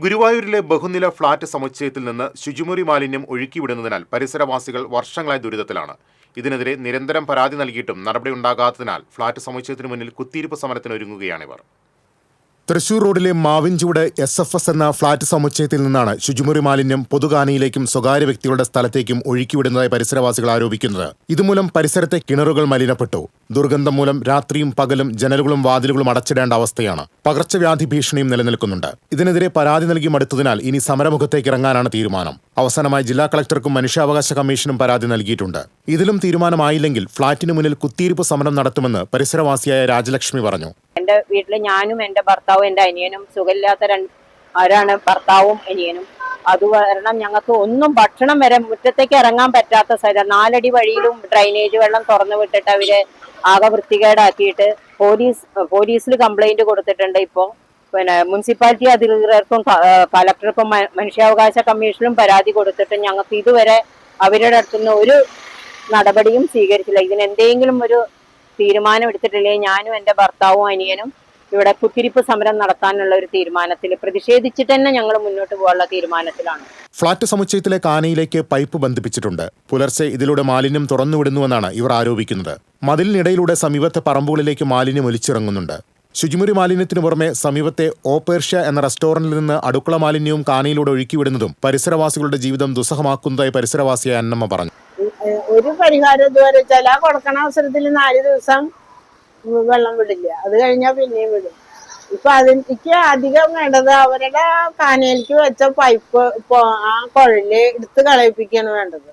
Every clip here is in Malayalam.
ഗുരുവായൂരിലെ ബഹുനില ഫ്ളാറ്റ് സമുച്ചയത്തിൽ നിന്ന് ശുചിമുറി മാലിന്യം ഒഴുക്കിവിടുന്നതിനാൽ പരിസരവാസികൾ വർഷങ്ങളായി ദുരിതത്തിലാണ്. ഇതിനെതിരെ നിരന്തരം പരാതി നൽകിയിട്ടും നടപടിയുണ്ടാകാത്തതിനാൽ ഫ്ളാറ്റ് സമുച്ചയത്തിന് മുന്നിൽ കുത്തിയിരിപ്പ് സമരത്തിനൊരുങ്ങുകയാണിവർ. തൃശൂർ റോഡിലെ മാവിൻചൂട് SFS എന്ന ഫ്ളാറ്റ് സമുച്ചയത്തിൽ നിന്നാണ് ശുചിമുറി മാലിന്യം പൊതുകാനിയിലേക്കും സ്വകാര്യ വ്യക്തികളുടെ സ്ഥലത്തേക്കും ഒഴുക്കിവിടുന്നതായി പരിസരവാസികൾ ആരോപിക്കുന്നത്. ഇതുമൂലം പരിസരത്തെ കിണറുകൾ മലിനപ്പെട്ടു. ദുർഗന്ധം മൂലം രാത്രിയും പകലും ജനലുകളും വാതിലുകളും അടച്ചിടേണ്ട അവസ്ഥയാണ്. പകർച്ചവ്യാധി ഭീഷണിയും നിലനിൽക്കുന്നുണ്ട്. ഇതിനെതിരെ പരാതി നൽകി മടുത്തതിനാൽ ഇനി സമരമുഖത്തേക്ക് ഇറങ്ങാനാണ് തീരുമാനം. അവസാനമായി ജില്ലാ കളക്ടർക്കും മനുഷ്യാവകാശ കമ്മീഷനും പരാതി നൽകിയിട്ടുണ്ട്. ഇതിലും തീരുമാനമായില്ലെങ്കിൽ ഫ്ളാറ്റിന് മുന്നിൽ കുത്തിയിരിപ്പ് സമരം നടത്തുമെന്ന് പരിസരവാസിയായ രാജലക്ഷ്മി പറഞ്ഞു. എന്റെ വീട്ടില് ഞാനും എന്റെ ഭർത്താവും എന്റെ അനിയനും സുഖമില്ലാത്ത ആരാണ് ഭർത്താവും അനിയനും. അത് കാരണം ഞങ്ങൾക്ക് ഒന്നും ഭക്ഷണം വരെ മുറ്റത്തേക്ക് ഇറങ്ങാൻ പറ്റാത്ത സ്ഥലം. 4 അടി വഴിയിലും ഡ്രൈനേജ് വെള്ളം തുറന്നു വിട്ടിട്ട് അവര് ആകെ വൃത്തികേടാക്കിയിട്ട് പോലീസിൽ കംപ്ലൈന്റ് കൊടുത്തിട്ടുണ്ട്. ഇപ്പോൾ പിന്നെ മുനിസിപ്പാലിറ്റി അധികൃതർക്കും കളക്ടർക്കും മനുഷ്യാവകാശ കമ്മീഷനും പരാതി കൊടുത്തിട്ട് ഞങ്ങൾക്ക് ഇതുവരെ അവരുടെ അടുത്തുനിന്ന് ഒരു നടപടിയും സ്വീകരിച്ചില്ല. ഇതിനെന്തെങ്കിലും ഒരു തീരുമാനം എടുത്തിട്ടില്ലേ ഞാനും എന്റെ ഭർത്താവും അനിയനും ഇവിടെ കുത്തിരിപ്പ് സമരം നടത്താനുള്ള ഒരു തീരുമാനത്തിൽ പ്രതിഷേധിച്ചിട്ട് തന്നെ ഞങ്ങൾ മുന്നോട്ട് പോകാനുള്ള തീരുമാനത്തിലാണ്. ഫ്ളാറ്റ് സമുച്ചയത്തിലെ കാനയിലേക്ക് പൈപ്പ് ബന്ധിപ്പിച്ചിട്ടുണ്ട്. പുലർച്ചെ ഇതിലൂടെ മാലിന്യം തുറന്നുവിടുന്നുവെന്നാണ് ഇവർ ആരോപിക്കുന്നത്. മതിലിനിടയിലൂടെ സമീപത്തെ പറമ്പുകളിലേക്ക് മാലിന്യം ഒലിച്ചിറങ്ങുന്നുണ്ട്. ശുചിമുറി മാലിന്യത്തിനു പുറമെ സമീപത്തെ ഓപേർഷ്യ എന്ന റെസ്റ്റോറന്റിൽ നിന്ന് അടുക്കള മാലിന്യവും കാനയിലൂടെ ഒഴുക്കിവിടുന്നതും പരിസരവാസികളുടെ ജീവിതം ദുസ്സഹമാക്കുന്നതായി പരിസരവാസിയായ അന്നമ്മ പറഞ്ഞു. ഒരു പരിഹാരം ഇതുവരെ വെച്ചാൽ ആ കൊടുക്കണ അവസരത്തിൽ 4 ദിവസം വെള്ളം വിടില്ല, അത് കഴിഞ്ഞാൽ പിന്നെയും വിടും. ഇപ്പൊ അതിലേക്ക് അധികം വേണ്ടത് അവരുടെ കാനയിലേക്ക് വെച്ച പൈപ്പ് ആ കുഴല് എടുത്ത് കളയിപ്പിക്കാണ് വേണ്ടത്.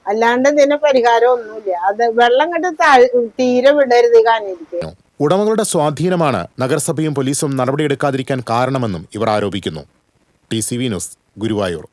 അല്ലാണ്ട് ഇതിന് പരിഹാരം ഒന്നുമില്ല. അത് വെള്ളം കണ്ട് തീരെ വിടരുത് കാനയിലേക്ക്. ഉടമകളുടെ സ്വാധീനമാണ് നഗരസഭയും പോലീസും നടപടിയെടുക്കാതിരിക്കാൻ കാരണമെന്നും ഇവർ ആരോപിക്കുന്നു. TCV news, Guruvayur.